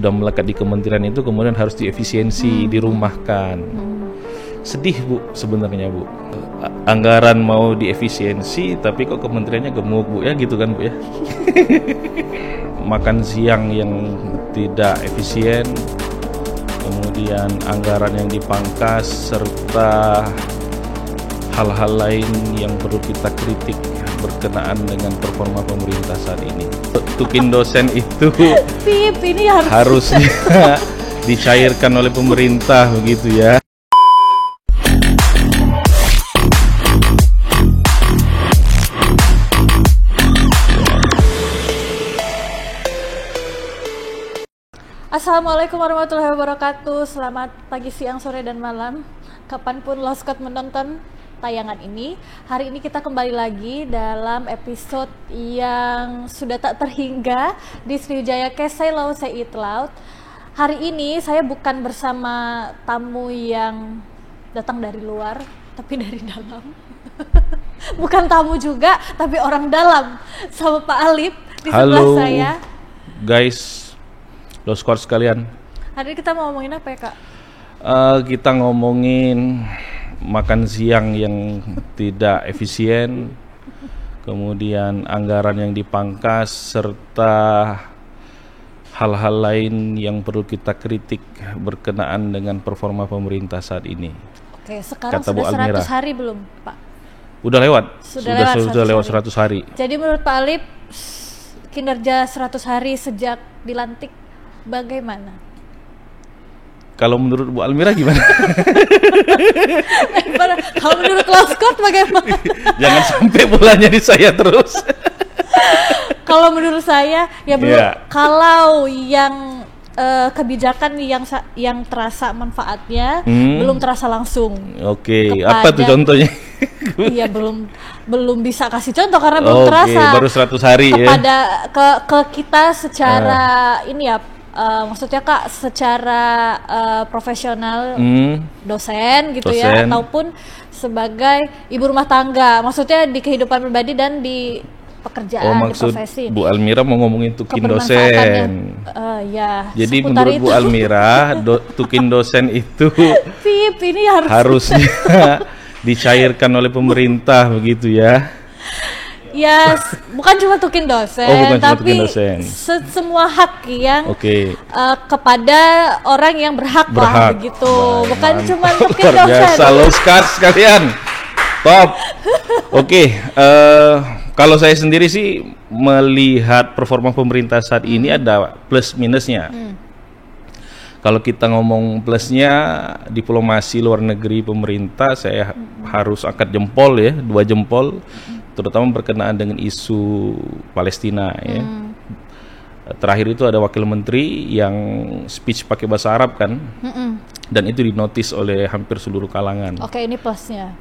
sudah melekat di kementerian itu kemudian harus diefisiensi, dirumahkan. Sedih Bu sebenarnya Bu. Anggaran mau diefisiensi tapi kok kementeriannya gemuk Bu ya, gitu kan Bu ya. Makan siang yang tidak efisien, kemudian anggaran yang dipangkas, serta hal-hal lain yang perlu kita kritik berkenaan dengan performa pemerintah saat ini. Tukin dosen itu Pip, ini harusnya dicairkan oleh pemerintah begitu ya. Assalamualaikum warahmatullahi wabarakatuh. Selamat pagi, siang, sore, dan malam, kapanpun Loskot menonton tayangan ini. Hari ini kita kembali lagi dalam episode yang sudah tak terhingga di Sriwijaya Kesai Laut Seit Laut. Hari ini saya bukan bersama tamu yang datang dari luar, tapi dari dalam. Bukan tamu juga, tapi orang dalam, sama Pak Alip di sebelah saya. Guys, Loskot sekalian. Hari ini kita mau ngomongin apa ya, Kak? Kita ngomongin makan siang yang tidak efisien, kemudian anggaran yang dipangkas, serta hal-hal lain yang perlu kita kritik berkenaan dengan performa pemerintah saat ini. Oke, sekarang Kata Bu sudah Almira. 100 hari belum, Pak? Udah lewat. Sudah lewat 100 hari. Jadi menurut Pak Alip, kinerja 100 hari sejak dilantik bagaimana? Kalau menurut Bu Almira gimana? Kalau menurut Loskot bagaimana? Jangan sampai bolanya di saya terus. Kalau menurut saya ya belum. Yeah. Kalau yang kebijakan yang terasa manfaatnya belum terasa langsung. Oke, apa tuh contohnya? Iya, belum bisa kasih contoh karena belum terasa. Baru 100 hari kepada, ya. ke kita secara ini ya, maksudnya Kak, secara profesional, dosen gitu ya, ataupun sebagai ibu rumah tangga, maksudnya di kehidupan pribadi dan di pekerjaan, di profesi. Bu Almira mau ngomongin tukin dosen. Ya. Jadi menurut Bu Almira, tukin dosen itu Pip, ini harusnya dicairkan oleh pemerintah begitu ya. Ya, bukan cuma tukin dosen, tapi semua hak yang kepada orang yang berhak. Lah begitu. Bukan cuma tukin dosen. Biasa Loskot sekalian. Top. Kalau saya sendiri sih melihat performa pemerintah saat ini ada plus minusnya. Kalau kita ngomong plusnya, diplomasi luar negeri pemerintah, saya harus angkat jempol ya, 2 jempol, terutama berkenaan dengan isu Palestina ya. Terakhir itu ada wakil menteri yang speech pakai bahasa Arab kan, dan itu dinotis oleh hampir seluruh kalangan. Oke, ini plusnya.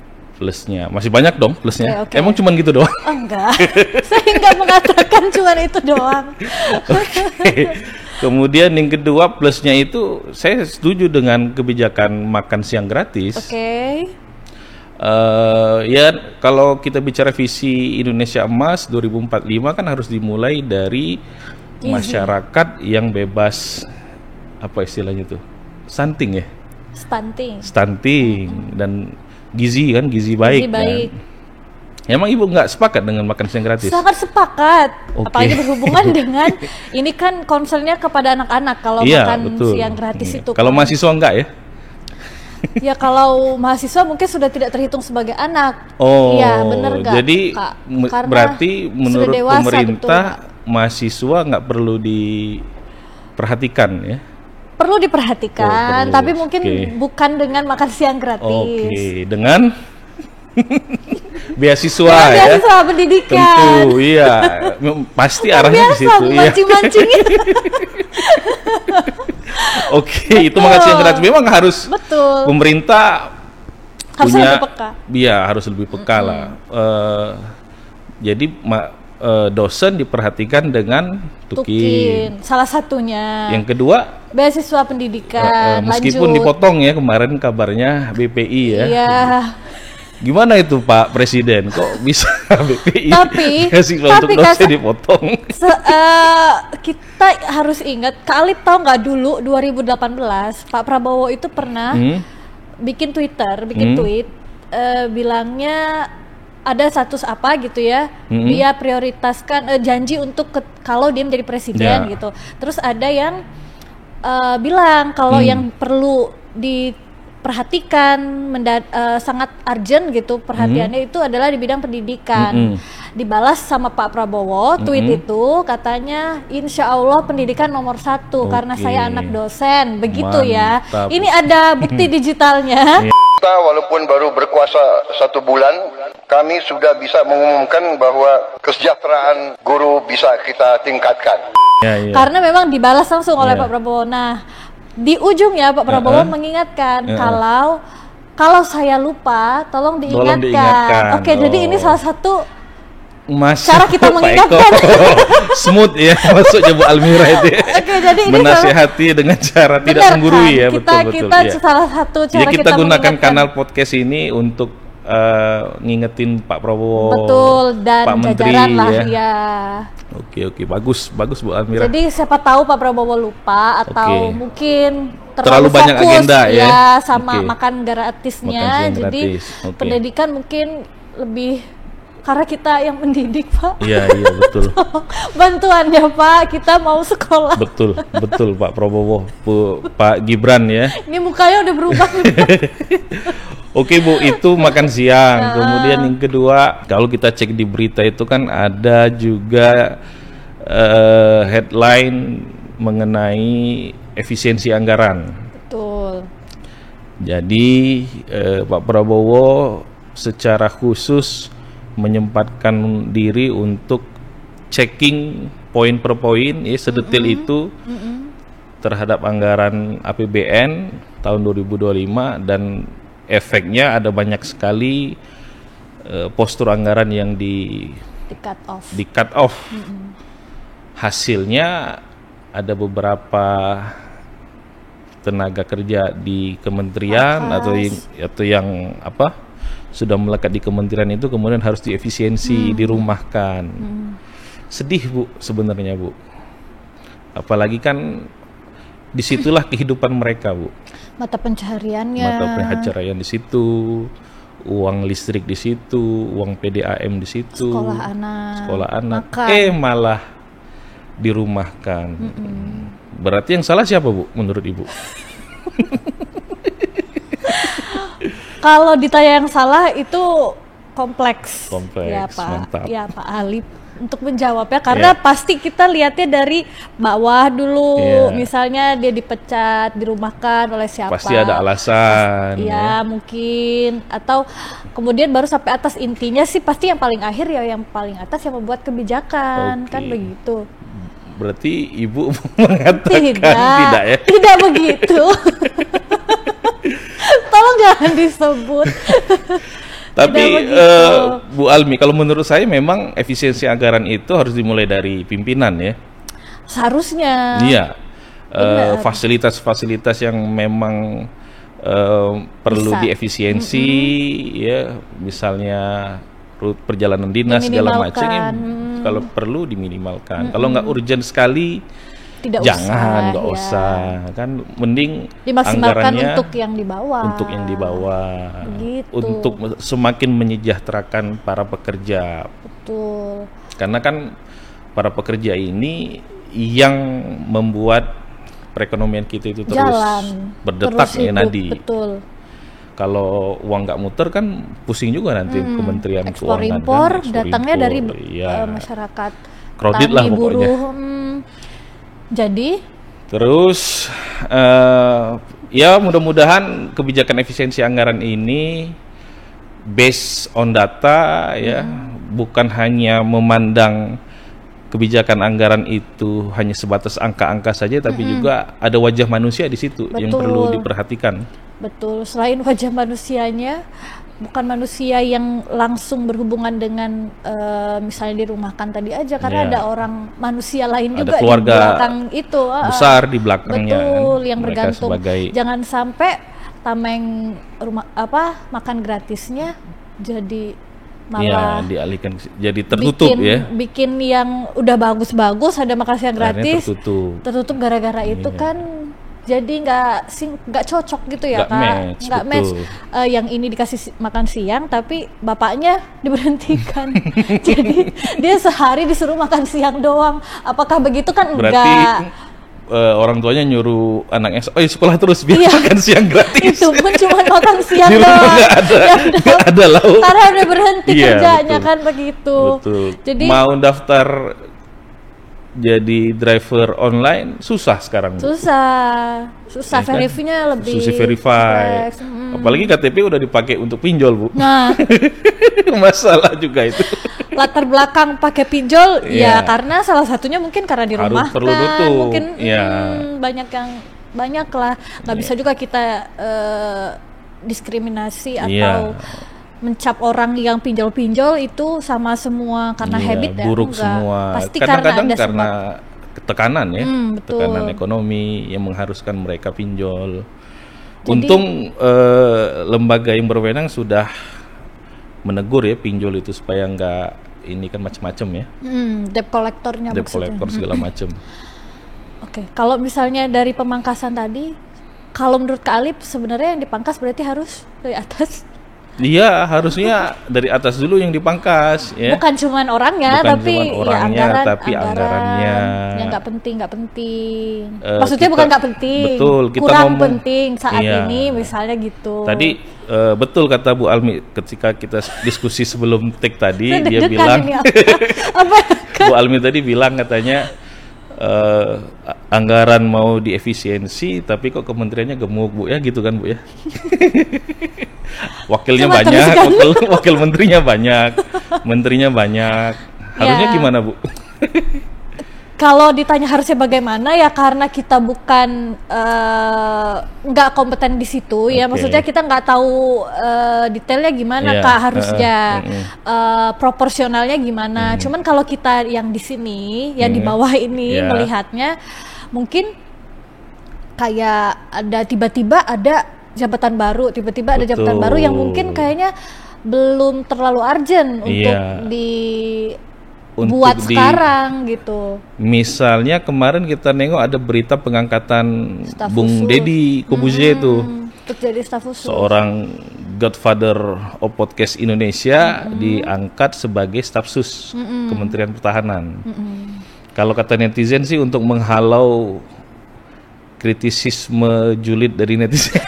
Masih banyak dong plusnya. Okay. Emang cuman gitu doang? Oh, enggak. Saya enggak mengatakan cuman itu doang. Kemudian yang kedua plusnya itu saya setuju dengan kebijakan makan siang gratis. Ya kalau kita bicara visi Indonesia Emas 2045 kan harus dimulai dari masyarakat yang bebas, apa istilahnya tuh? Stunting ya? Stunting dan gizi baik. Kan? Emang Ibu nggak sepakat dengan makan siang gratis? Sangat sepakat. Apalagi berhubungan dengan ini kan concernnya kepada anak-anak kalau makan siang gratis itu. Kalau mahasiswa enggak ya? Ya kalau mahasiswa mungkin sudah tidak terhitung sebagai anak. Iya benar nggak? Jadi berarti menurut pemerintah mahasiswa nggak perlu diperhatikan ya? Perlu diperhatikan, tapi mungkin bukan dengan makan siang gratis. Dengan beasiswa ya. Beasiswa pendidikan. Tentu, iya. Pasti arahnya ke situ. Mancing-mancing. Itu makan siang gratis. Memang harus. Betul. Pemerintah harus punya, lebih peka. Iya, harus lebih peka lah. Jadi dosen diperhatikan dengan tukin. Salah satunya. Yang kedua beasiswa pendidikan. meskipun dipotong ya kemarin kabarnya BPI ya. Iya. Gimana itu Pak Presiden? Kok bisa BPI Tapi untuk dosen dipotong? Kita harus ingat, Kak Alip tahu nggak dulu 2018 Pak Prabowo itu pernah bikin tweet bilangnya ada status apa gitu ya, dia prioritaskan janji untuk kalau dia menjadi presiden gitu. Terus ada yang bilang kalau yang perlu diperhatikan sangat urgent gitu perhatiannya itu adalah di bidang pendidikan. Dibalas sama Pak Prabowo tweet itu katanya insya Allah pendidikan nomor 1 karena saya anak dosen begitu. Mantap. Ya ini ada bukti digitalnya. Kita walaupun baru berkuasa 1 bulan, kami sudah bisa mengumumkan bahwa kesejahteraan guru bisa kita tingkatkan. Karena memang dibalas langsung oleh Pak Prabowo. Nah, di ujungnya Pak Prabowo mengingatkan kalau saya lupa, tolong diingatkan. Oke, jadi ini salah satu cara kita mengingatkan. Smooth ya maksudnya Bu Almira itu. Oke, jadi ini menasihati dengan cara tidak menggurui ya, betul. Kita salah satu cara jadi kita gunakan kanal podcast ini untuk ngingetin Pak Prabowo, betul, dan Pak Menteri lah ya. Oke, bagus Bu Almira. Jadi siapa tahu Pak Prabowo lupa atau mungkin terlalu fokus, banyak agenda ya sama makan gratisnya. Jadi pendidikan mungkin lebih karena kita yang mendidik Pak. Iya betul. Bantuannya Pak, kita mau sekolah. Betul Pak Prabowo, Pak Gibran ya. Ini mukanya udah berubah. Oke Bu, itu makan siang. Kemudian yang kedua, kalau kita cek di berita itu kan ada juga headline mengenai efisiensi anggaran. Betul. Jadi Pak Prabowo secara khusus menyempatkan diri untuk checking poin per poin ya sedetail itu terhadap anggaran APBN tahun 2025 dan efeknya ada banyak sekali postur anggaran yang di cut off. Hasilnya ada beberapa tenaga kerja di kementerian atau yang sudah melekat di kementerian itu kemudian harus diefisiensi, dirumahkan. Sedih Bu sebenarnya Bu. Apalagi kan disitulah kehidupan mereka Bu. Mata pencahariannya. Mata pencaharian di situ, uang listrik di situ, uang PDAM di situ, sekolah anak. Malah dirumahkan. Berarti yang salah siapa Bu menurut Ibu? Kalau ditanya yang salah itu kompleks. Ya Pak, mantap. Ya Pak Alip untuk menjawabnya karena pasti kita lihatnya dari bawah dulu. Misalnya dia dipecat, dirumahkan oleh siapa? Pasti ada alasan. Mungkin atau kemudian baru sampai atas. Intinya sih pasti yang paling akhir ya yang paling atas yang membuat kebijakan, kan begitu. Berarti Ibu mengatakan tidak ya? Tidak begitu. Tolong jangan disebut. Tapi Bu Almi, kalau menurut saya memang efisiensi anggaran itu harus dimulai dari pimpinan ya. Seharusnya. Iya. Fasilitas-fasilitas yang memang perlu diefisiensi ya, misalnya perjalanan dinas segala macam kalau perlu diminimalkan. Kalau nggak urgent sekali jangan, nggak usah. Kan mending dimaksimalkan anggarannya untuk yang di bawah. Gitu. Untuk semakin menyejahterakan para pekerja. Betul. Karena kan para pekerja ini yang membuat perekonomian kita itu terus berdetak ya Nadi. Betul. Kalau uang nggak muter kan pusing juga nanti Kementerian Ekspor Keuangan. Impor datangnya dari masyarakat, kredit lah pokoknya. Jadi terus ya mudah-mudahan kebijakan efisiensi anggaran ini based on data ya, bukan hanya memandang kebijakan anggaran itu hanya sebatas angka-angka saja, tapi juga ada wajah manusia di situ. Betul. Yang perlu diperhatikan. Betul, selain wajah manusianya, bukan manusia yang langsung berhubungan dengan misalnya dirumahkan tadi aja, karena ada orang manusia lain ada juga keluarga di belakang itu besar di belakangnya. Betul, kan, yang bergantung. sebagai... Jangan sampai tameng makan gratisnya jadi Ya, malah dialihkan jadi tertutup ya. bikin yang udah bagus-bagus ada makan siang Akhirnya gratis tertutup gara-gara itu kan jadi nggak cocok gitu ya Nggak Kak, match, nggak match. betul. Yang ini dikasih makan siang tapi bapaknya diberhentikan jadi dia sehari disuruh makan siang doang, apakah begitu kan? Berarti Enggak, orang tuanya nyuruh anaknya sekolah terus biar Iya. makan siang gratis. itu pun cuma makan siang Di rumah doang. nggak ada lauk. Karena udah berhenti Iya, kerjanya betul. kan begitu. Betul. Jadi Mau daftar jadi driver online susah sekarang. Bu. susah Ya kan? verify-nya lebih Susah verify. kompleks. Apalagi KTP udah dipakai untuk pinjol, Bu. Nah, Masalah juga itu. latar belakang pakai pinjol Iya. ya karena salah satunya mungkin karena di Harus rumah perlu kan tutup. mungkin Iya. banyak lah, nggak bisa juga kita diskriminasi Iya. atau mencap orang yang pinjol-pinjol itu sama semua karena Iya, habit ya, buruk enggak. semua. Pasti Kadang-kadang karena ada karena tekanan ya, betul. tekanan ekonomi yang mengharuskan mereka pinjol. Jadi- Untung lembaga yang berwenang sudah menegur ya pinjol itu supaya nggak ini kan macam-macam ya, debt kolektornya debt maksudnya. collector segala macam. Oke, kalau misalnya dari pemangkasan tadi, kalau menurut Kak Alip sebenarnya yang dipangkas berarti harus dari atas. Iya, harusnya dari atas dulu yang dipangkas ya. Bukan cuman orangnya, Bukan tapi cuman orangnya, ya tapi anggarannya. yang nggak penting. Eh, Maksudnya kita- bukan nggak penting, betul, kita kurang ngomong- penting saat Iya. ini misalnya gitu. Tadi betul kata Bu Almi ketika kita diskusi sebelum take tadi dia Deg-degan bilang ini apa? Bu Almi tadi bilang katanya anggaran mau diefisiensi tapi kok kementeriannya gemuk Bu ya gitu kan Bu ya. Wakilnya Cuma banyak, terus wakil menterinya banyak. Harusnya Ya. gimana Bu? Kalau ditanya harusnya bagaimana ya karena kita bukan nggak kompeten di situ ya, Oke. maksudnya kita nggak tahu detailnya gimana Iya, Kak harusnya proporsionalnya Mm. gimana. Cuman kalau kita yang di sini yang di bawah ini Iya. melihatnya mungkin kayak ada tiba-tiba ada jabatan baru, tiba-tiba ada jabatan Betul. baru yang mungkin kayaknya belum terlalu urgent untuk Iya. buat sekarang gitu. Misalnya kemarin kita nengok ada berita pengangkatan Staf Bung khusus. Deddy Kobuzier itu, Untuk jadi staf khusus. seorang godfather of podcast Indonesia diangkat sebagai staf sus Kementerian Pertahanan. Kalau kata netizen sih untuk menghalau kritisisme julid dari netizen,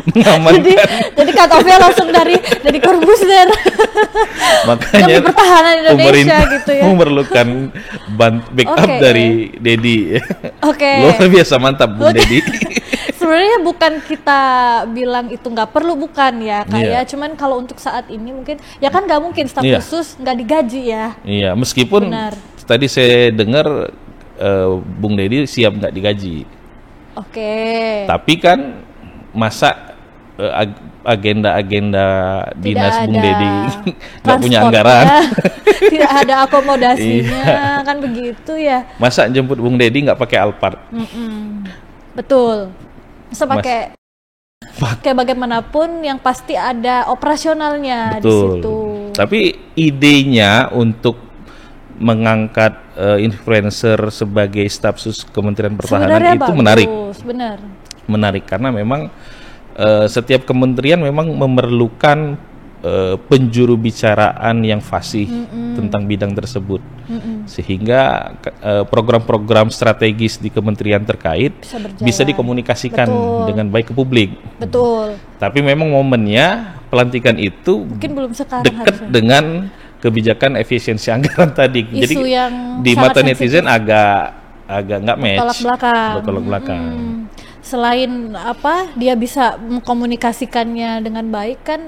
mengamankan. Jadi cut off-nya langsung dari Corbuzier. Makanya Demi pertahanan Indonesia pemerintah gitu ya. memerlukan backup Oke. dari Deddy. Oke. Luar biasa mantap Bung Oke. Deddy. Sebenarnya bukan kita bilang itu nggak perlu, bukan ya Iya. kayak cuman kalau untuk saat ini mungkin ya kan nggak mungkin staf Iya. khusus nggak digaji ya. Iya, meskipun Benar. tadi saya dengar Bung Deddy siap nggak digaji. Oke. Tapi kan masa agenda-agenda dinas Tidak Bung ada Deddy nggak punya transportnya, anggaran. tidak ada akomodasinya Iya. kan begitu ya. Masa jemput Bung Deddy nggak pakai Alphard? Betul. Masa pakai bagaimanapun yang pasti ada operasionalnya di Betul. situ. Tapi idenya untuk mengangkat influencer sebagai staf sus Kementerian Pertahanan Sebenarnya itu bagus, menarik. benar. Menarik karena memang setiap kementerian memang memerlukan penjuru bicaraan yang fasih tentang bidang tersebut, sehingga program-program strategis di kementerian terkait Bisa berjalan. bisa dikomunikasikan Betul. dengan baik ke publik. Betul. Tapi memang momennya pelantikan itu Mungkin belum sekarang dekat harusnya. dengan kebijakan efisiensi anggaran tadi. Isu Jadi yang di sangat mata netizen agak nggak match. Bertolak belakang. Bertolak belakang. Selain apa dia bisa mengkomunikasikannya dengan baik kan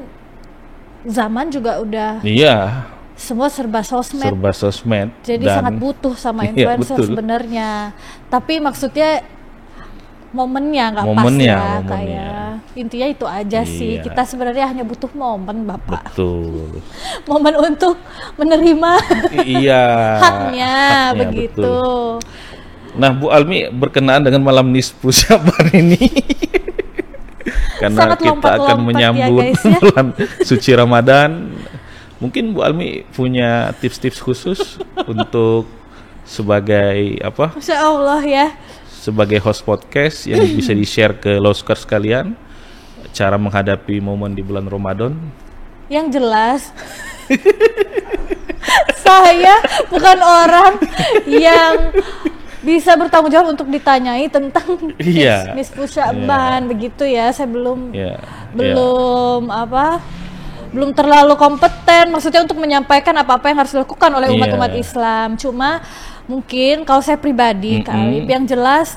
zaman juga udah Iya, semua serba sosmed. serba sosmed. Jadi dan sangat butuh sama Iya, influencer betul. sebenarnya. Tapi maksudnya momennya nggak pas Momennya, ya momennya. kayak intinya itu aja sih. Iya. Kita sebenarnya hanya butuh momen Bapak. Betul. Momen untuk menerima Iya. haknya begitu. betul. Nah, Bu Almi berkenaan dengan malam nisfu Syaban ini. karena Sangat kita akan lompat-lompat ya, menyambut guys, ya. bulan suci Ramadan. Mungkin Bu Almi punya tips-tips khusus untuk sebagai apa? Masya Allah ya. Sebagai host podcast yang bisa di-share ke Loskar sekalian, cara menghadapi momen di bulan Ramadan. Yang jelas saya bukan orang yang bisa bertanggung jawab untuk ditanyai tentang Iya. Nisfu Sya'ban begitu ya. Saya belum Ya, belum terlalu kompeten maksudnya untuk menyampaikan apa-apa yang harus dilakukan oleh umat-umat Islam. Cuma mungkin kalau saya pribadi Kak Alip, yang jelas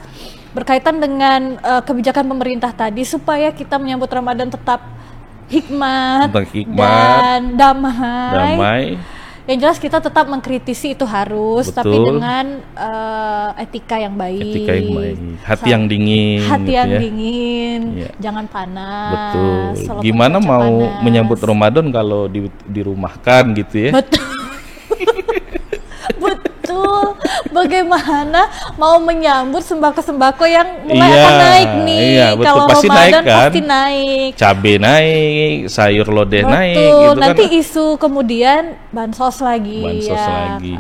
berkaitan dengan kebijakan pemerintah tadi supaya kita menyambut Ramadan tetap hikmat dan damai. Yang jelas kita tetap mengkritisi itu harus, betul, tapi dengan etika yang baik. Hati yang dingin. Dingin, jangan panas. Betul. Gimana mau panas menyambut Ramadan kalau dirumahkan gitu ya? Betul. Betul. Bagaimana mau menyambut sembako-sembako yang mulai akan naik nih? Iya, betul. Kalau Pasti Ramadan naik kan? pasti naik. Cabai naik, sayur lodeh naik gitu. Nanti kan? isu kemudian bansos lagi.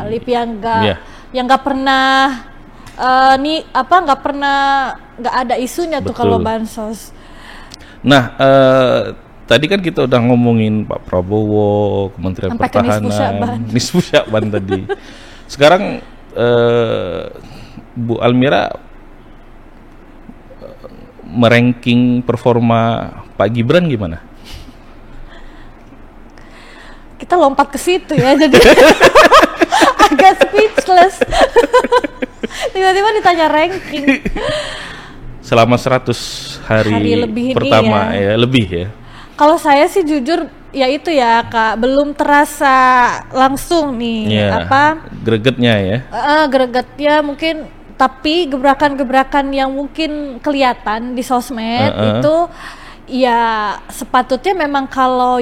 Alip yang nggak pernah nggak ada isunya. Betul. Tuh kalau bansos. Nah, tadi kan kita udah ngomongin Pak Prabowo, Kementerian sampai Pertahanan, Nisfu Sya'ban tadi. Sekarang Bu Almira meranking performa Pak Gibran gimana? Kita lompat ke situ ya, jadi agak speechless. Tiba-tiba ditanya ranking. Selama 100 hari lebih pertama ya lebih ya. Kalau saya sih jujur ya itu ya Kak, belum terasa langsung nih gregetnya ya. Gregetnya mungkin, tapi gebrakan-gebrakan yang mungkin kelihatan di sosmed itu ya sepatutnya memang kalau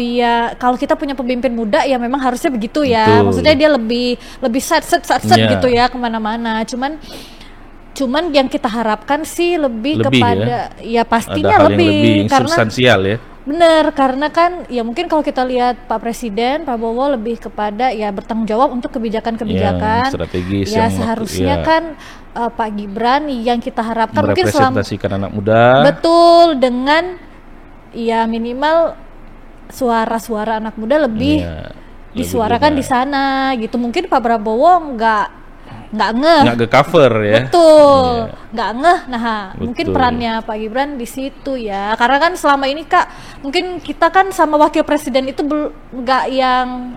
kita punya pemimpin muda ya memang harusnya begitu ya. Betul. Maksudnya dia lebih set gitu ya kemana-mana. Cuman yang kita harapkan sih lebih kepada ya pastinya ada hal yang lebih karena substansial ya. Bener, karena kan ya mungkin kalau kita lihat Pak Presiden Prabowo lebih kepada ya bertanggung jawab untuk kebijakan-kebijakan strategis ya seharusnya kan Pak Gibran yang kita harapkan mungkin merepresentasikan anak muda. Betul, dengan ya minimal suara-suara anak muda lebih disuarakan di sana gitu. Mungkin Pak Prabowo nggak ke cover ya. Betul, nggak ngeh. Nah, mungkin perannya Pak Gibran di situ ya. Karena kan selama ini Kak, mungkin kita kan sama wakil presiden itu nggak yang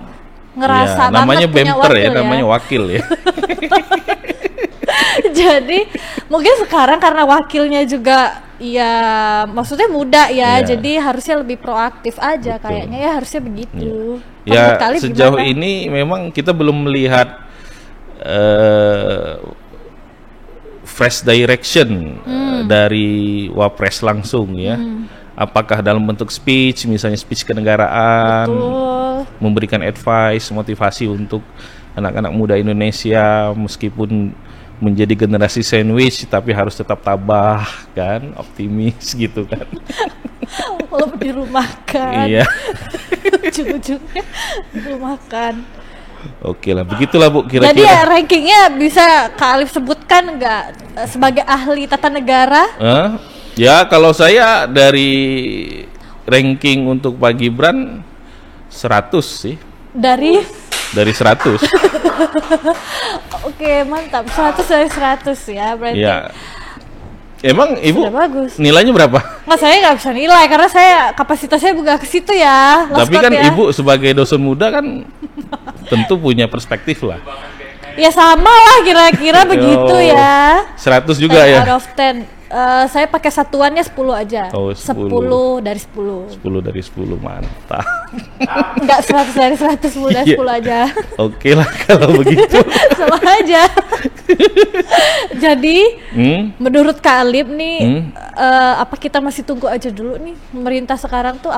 ngerasa namanya banget punya bemper wakil ya, namanya wakil ya. Jadi mungkin sekarang karena wakilnya juga ya maksudnya muda ya, jadi harusnya lebih proaktif aja. Betul. Kayaknya ya harusnya begitu. Ya sejauh ini memang kita belum melihat fresh direction dari Wapres langsung ya. Apakah dalam bentuk speech, misalnya speech kenegaraan, memberikan advice, motivasi untuk anak-anak muda Indonesia meskipun menjadi generasi sandwich tapi harus tetap tabah kan, optimis gitu kan. Walaupun dirumahkan. Iya. Ujung-ujungnya dirumahkan. Oke lah, begitulah Bu kira-kira. Jadi ya rankingnya bisa Kak Alif sebutkan nggak sebagai ahli tata negara? Ya kalau saya dari ranking untuk Pak Gibran 100 sih. Dari 100. Oke, mantap. 100 dari 100 ya berarti. Ya. Emang Ibu bagus. Nilainya berapa? Nggak, saya nggak bisa nilai karena saya kapasitasnya bukan ke situ ya. Tapi kan ya. Ibu sebagai dosen muda kan tentu punya perspektif lah. Ya sama lah kira-kira begitu ya. 100 juga ya? Out of 10. Saya pakai satuannya 10 aja. 10 dari 10. 10 dari 10, mantap. Enggak 100 dari 100, 10 dari 10 aja. Oke lah kalau begitu. Sama aja. Jadi menurut Kak Alip nih apa kita masih tunggu aja dulu nih pemerintah sekarang tuh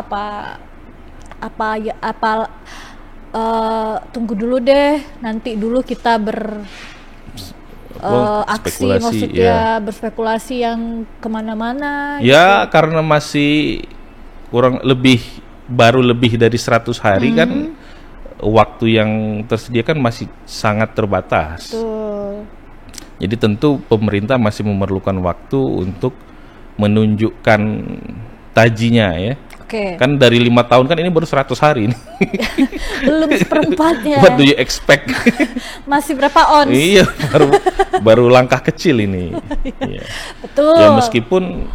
tunggu dulu deh, nanti dulu kita aksi maksudnya berspekulasi yang kemana-mana ya gitu. Karena masih kurang lebih baru lebih dari 100 hari kan, waktu yang tersedia kan masih sangat terbatas. Betul. Jadi tentu pemerintah masih memerlukan waktu untuk menunjukkan tajinya ya. Oke. Kan dari 5 tahun kan ini baru 100 hari nih. Belum seperempatnya. What do you expect? Masih berapa ons? Iya, baru langkah kecil ini. Iya. Betul. Ya meskipun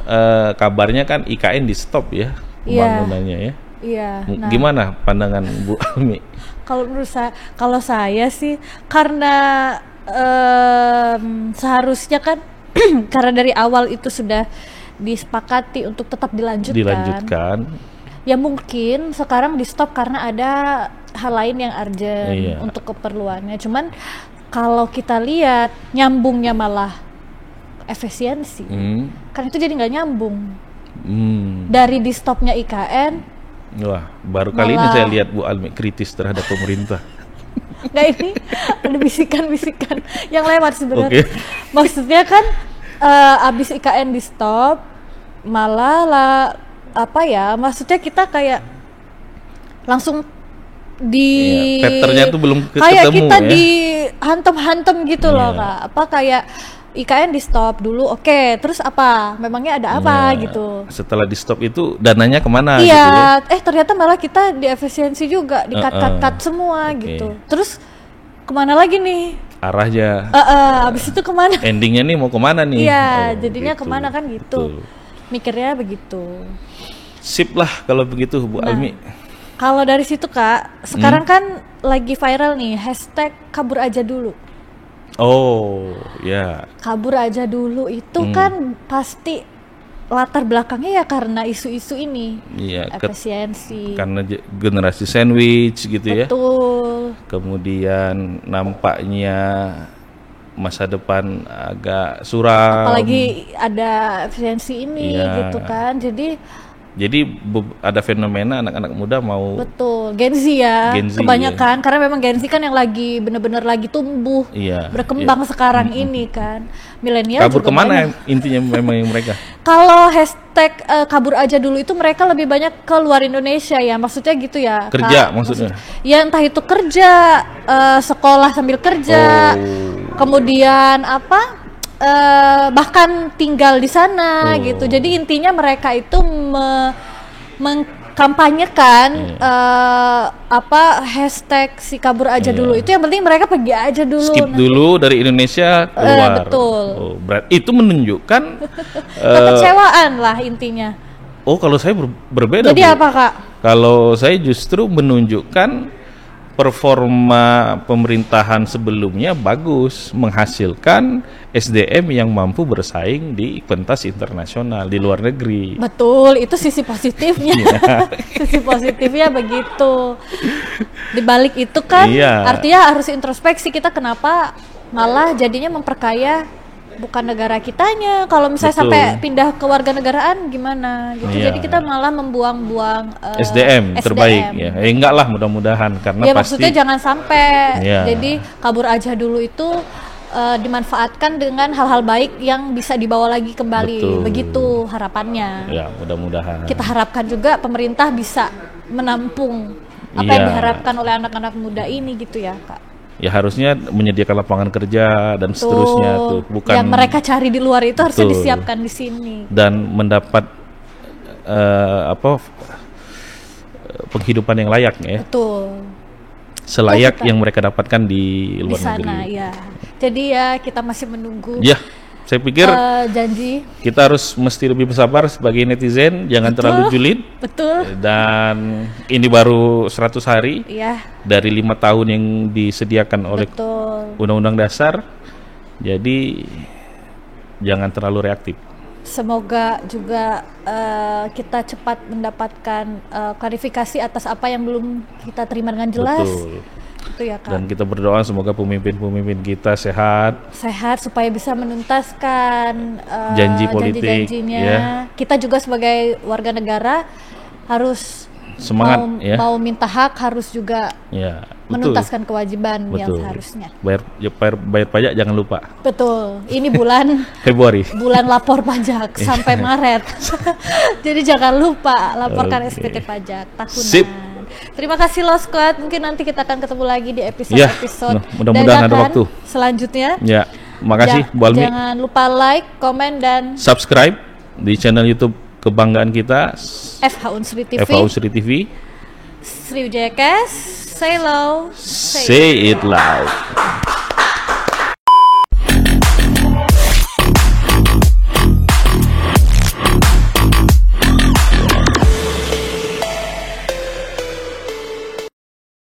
kabarnya kan IKN di stop ya pembangunannya ya. Iya. Gimana pandangan Bu Almi? Kalau menurut kalau saya sih karena seharusnya kan karena dari awal itu sudah disepakati untuk tetap dilanjutkan. Ya mungkin sekarang di stop karena ada hal lain yang urgent untuk keperluannya. Cuman kalau kita lihat nyambungnya malah efisiensi, kan itu jadi nggak nyambung. Dari di stopnya IKN. Wah, baru kali ini saya lihat Bu Almi kritis terhadap pemerintah. Nggak, ini ada bisikan-bisikan yang lewat sebenarnya. Maksudnya kan abis IKN di stop malah lah maksudnya kita kayak langsung patternnya tuh belum kayak ketemu kita ya. dihantem-hantem gitu loh Kak. Kayak IKN di stop dulu, oke, terus apa? Memangnya ada apa gitu? Setelah di stop itu dananya kemana? Iya, gitu ya? Ternyata malah kita diefisiensi juga, di-cut semua gitu. Terus kemana lagi nih? Arahnya. Abis itu kemana? Endingnya nih mau kemana nih? Iya, jadinya gitu. Kemana kan gitu. Betul. Mikirnya begitu. Sip lah kalau begitu Bu Almi. Kalau dari situ Kak, sekarang kan lagi viral nih hashtag kabur aja dulu. Oh ya. Kabur aja dulu itu kan pasti latar belakangnya ya karena isu-isu ini. Iya. Efisiensi. Karena generasi sandwich gitu ya. Betul. Kemudian nampaknya masa depan agak suram. Apalagi ada efisiensi ini gitu kan. Jadi ada fenomena anak-anak muda mau Gen Z ya, kebanyakan karena memang Gen Z kan yang lagi benar-benar lagi tumbuh, berkembang sekarang ini kan. Milenial kabur juga kemana banyak. Intinya memang mereka. Kalau hashtag kabur aja dulu itu mereka lebih banyak ke luar Indonesia ya, maksudnya gitu ya. Kerja maksudnya? Ya entah itu kerja, sekolah sambil kerja, kemudian bahkan tinggal di sana gitu. Jadi intinya mereka itu mengkampanyekan hashtag si kabur aja dulu. Itu yang penting mereka pergi aja dulu. Skip dulu dari Indonesia keluar. Betul. Itu menunjukkan kekecewaan lah intinya. Oh, kalau saya berbeda. Jadi apa Kak? Kalau saya justru menunjukkan performa pemerintahan sebelumnya bagus, menghasilkan SDM yang mampu bersaing di pentas internasional di luar negeri. Betul, itu sisi positifnya. Sisi positifnya begitu. Di balik itu kan artinya harus introspeksi kita kenapa malah jadinya memperkaya bukan negara kitanya. Kalau misalnya sampai pindah ke warga negaraan gimana gitu. Jadi kita malah membuang-buang SDM terbaik ya. Enggak lah, mudah-mudahan karena ya, pasti maksudnya jangan sampai. Jadi kabur aja dulu itu dimanfaatkan dengan hal-hal baik yang bisa dibawa lagi kembali. Begitu harapannya. Ya, mudah-mudahan. Kita harapkan juga pemerintah bisa menampung apa yang diharapkan oleh anak-anak muda ini gitu ya, Kak. Ya harusnya menyediakan lapangan kerja dan seterusnya tuh, bukan yang mereka cari di luar itu harusnya disiapkan di sini dan mendapat penghidupan yang layak ya. Betul. Selayak yang mereka dapatkan di luar negeri. Di sana ya. Jadi ya kita masih menunggu. Ya, saya pikir janji kita harus mesti lebih bersabar sebagai netizen, jangan terlalu julid. Betul. Dan ini baru 100 hari. Iya. Dari 5 tahun yang disediakan oleh Undang-Undang Dasar. Jadi jangan terlalu reaktif. Semoga juga kita cepat mendapatkan klarifikasi atas apa yang belum kita terima dengan jelas. Betul. Itu ya, Kak. Dan kita berdoa semoga pemimpin-pemimpin kita sehat supaya bisa menuntaskan janji-janjinya. Ya. Kita juga sebagai warga negara harus semangat mau minta hak harus juga menuntaskan kewajiban yang Betul. seharusnya. Bayar pajak jangan lupa. Betul. Ini bulan Februari. bulan lapor pajak sampai Maret. Jadi jangan lupa laporkan Oke. SPT pajak tahunan. Sip. Terima kasih Low Squad. Mungkin nanti kita akan ketemu lagi di Ya, episode-episode mudah-mudahan ada dadakan waktu. selanjutnya. Ya, makasih Bu Almi. Jangan lupa like, komen dan Subscribe di channel YouTube kebanggaan kita FH Unsri TV. FH Unsri TV. Sriwijaya Cash. Say low. Say it loud.